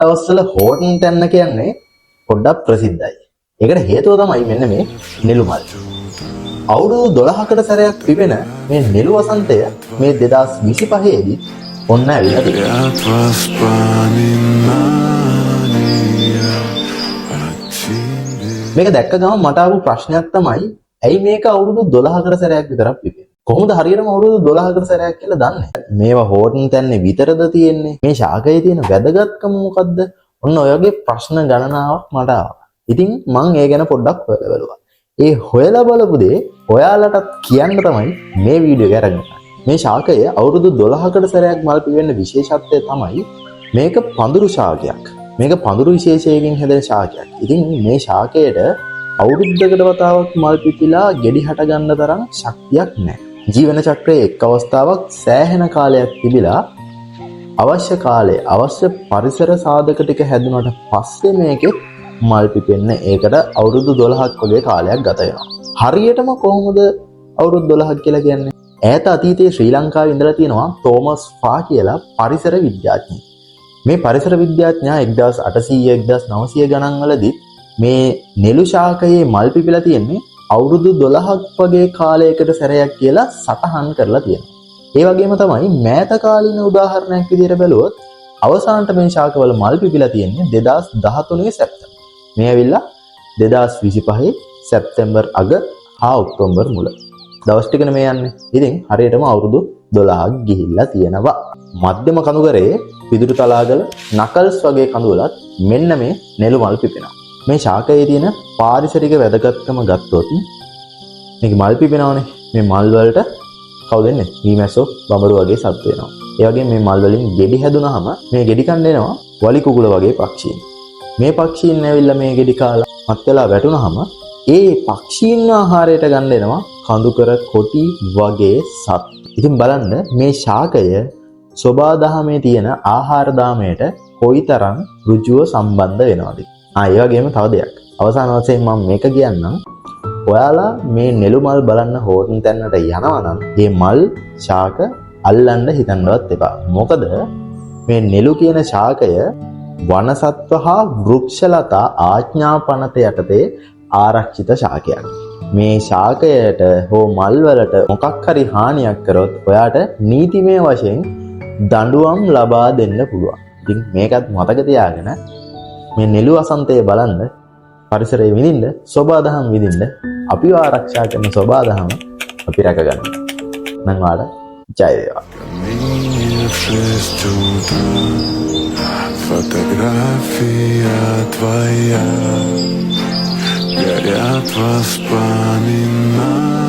දවස්වල හෝටන් තැන්න කියන්නේ පොඩ්ඩක් ප්‍රසිද්ධයි. ඒකට හේතුව තමයි මෙන්න මේ නෙළු මල්. අවුරුදු 12කට සැරයක් පිපෙන මේ නෙළු වසන්තය මේ 2025 දී ඔන්න ඇවිල්ලා තියෙනවා. මේක දැක්ක ගමන් මට ආපු ප්‍රශ්නයක් තමයි ඇයි මේක අවුරුදු 12කට සැරයක් විතරක් පිපෙන්නේ? කොහොමද හරියටම අවුරුදු 12කට සැරයක් කියලා දන්නේ? මේවා හෝටන් තැන්නේ විතරද තියෙන්නේ? මේ ශාකයේ තියෙන වැදගත්කම මොකද්ද? ඔන්න ඔය වගේ ප්‍රශ්න ගණනාවක් මට ආවා. ඉතින් මම ඒ ගැන පොඩ්ඩක් හොයලා බලුවා. ඒ හොයලා බලපු දේ ඔයාලටත් කියන්න තමයි මේ වීඩියෝ එක අරගෙන. මේ ශාකය අවුරුදු 12කට සැරයක් මල් පිපෙන්න විශේෂත්වය තමයි මේක පඳුරු ශාකයක්. මේක පඳුරු විශේෂයකින් හැදෙන ශාකයක්. ඉතින් මේ ශාකයට අවුරුද්දකට වතාවක් මල් පිපිලා ගෙඩි හට ගන්න තරම් ශක්තියක් නැහැ. ජීවන චක්‍රයේ එක් අවස්ථාවක් සෑහෙන කාලයක් තිබිලා අවශ්‍ය කාලේ අවශ්‍ය පරිසර සාධක ටික හැදුනට පස්සේ මේකේ මල් පිපෙන්න ඒකට අවුරුදු 12ක් වගේ කාලයක් ගත වෙනවා. හරියටම කොහොමද අවුරුදු 12ක් කියලා කියන්නේ? ඈත අතීතයේ ශ්‍රී ලංකාවේ ඉඳලා තියෙනවා තෝමස් ෆා කියලා පරිසර විද්‍යාඥයෙක්. මේ පරිසර විද්‍යාඥයා 1800 1900 ගණන් වලදී මේ නෙළු ශාකයේ මල් පිපිලා තියෙන්නේ අවුරුදු 12ක් වගේ කාලයකට සැරයක් කියලා සටහන් කරලා තියෙනවා. ඒ වගේම තමයි මෑත කාලින උදාහරණයක් විදිහට බැලුවොත් අවසානට මේ ශාකවල මල් පිපිලා තියෙන්නේ 2013 සැප්තැම්බර්. මේ ඇවිල්ලා 2025 සැප්තැම්බර් අග හා ඔක්තෝබර් මුල. දවස් ටිකනේ මේ යන්නේ. ඉතින් හරියටම අවුරුදු 12ක් ගිහිල්ලා තියෙනවා. මධ්‍යම කඳුකරයේ පිදුරු තලාගල නකල්ස් වගේ කඳුවලත් මෙන්න මේ නෙළු මල් පිපෙනවා. මේ ශාකයේ තියෙන පාරිසරික වැදගත්කම ගත්තොත් මේක මල් පිපෙනවනේ. මේ මල් වලට කවුද එන්නේ? මීමැස්සෝ බඹරු වගේ සත්තු වෙනවා. ඒ වගේම මේ මල් වලින් ගෙඩි හැදුනහම මේ ගෙඩි කන්න එනවා වලි කුකුල වගේ පක්ෂීන්. මේ පක්ෂීන් ඇවිල්ලා මේ ගෙඩි කාලා මත් වෙලා වැටුනහම ඒ පක්ෂීන් ආහාරයට ගන්න එනවා කඳුකර කොටි වගේ සත්. ඉතින් බලන්න මේ ශාකය සෝබාදහමේ තියෙන ආහාර දාමයට කොයිතරම් ඍජුව සම්බන්ධ වෙනවද? ඒ වගේම තව දෙයක්. අවසාන වශයෙන් මම මේක කියන්නම්. ඔයාලා මේ නෙළු මල් බලන්න හෝටන් තැන්නට යනවා නම් මේ මල් ශාක අල්ලන්න හිතන්නවත් එපා. මොකද මේ නෙළු කියන ශාකය වනසත්ව හා වෘක්ෂලතා ආඥා පනත යටතේ ආරක්ෂිත ශාකයක්. මේ ශාකයට හෝ මල් වලට මොකක් හරි හානියක් කරොත් ඔයාට නීතිමය වශයෙන් දඬුවම් ලබා දෙන්න පුළුවන්. ඉතින් මේකත් මතක තියාගෙන මේ නෙළු වසන්තය බලන්න, පරිසරය විඳින්න, සෝබාදහම් විඳින්න, අපිව ආරක්ෂා කරන සෝබාදහම අපි රැකගන්න. නම් වාට ජය වේවා. Фотография твоя, горят воспоминания.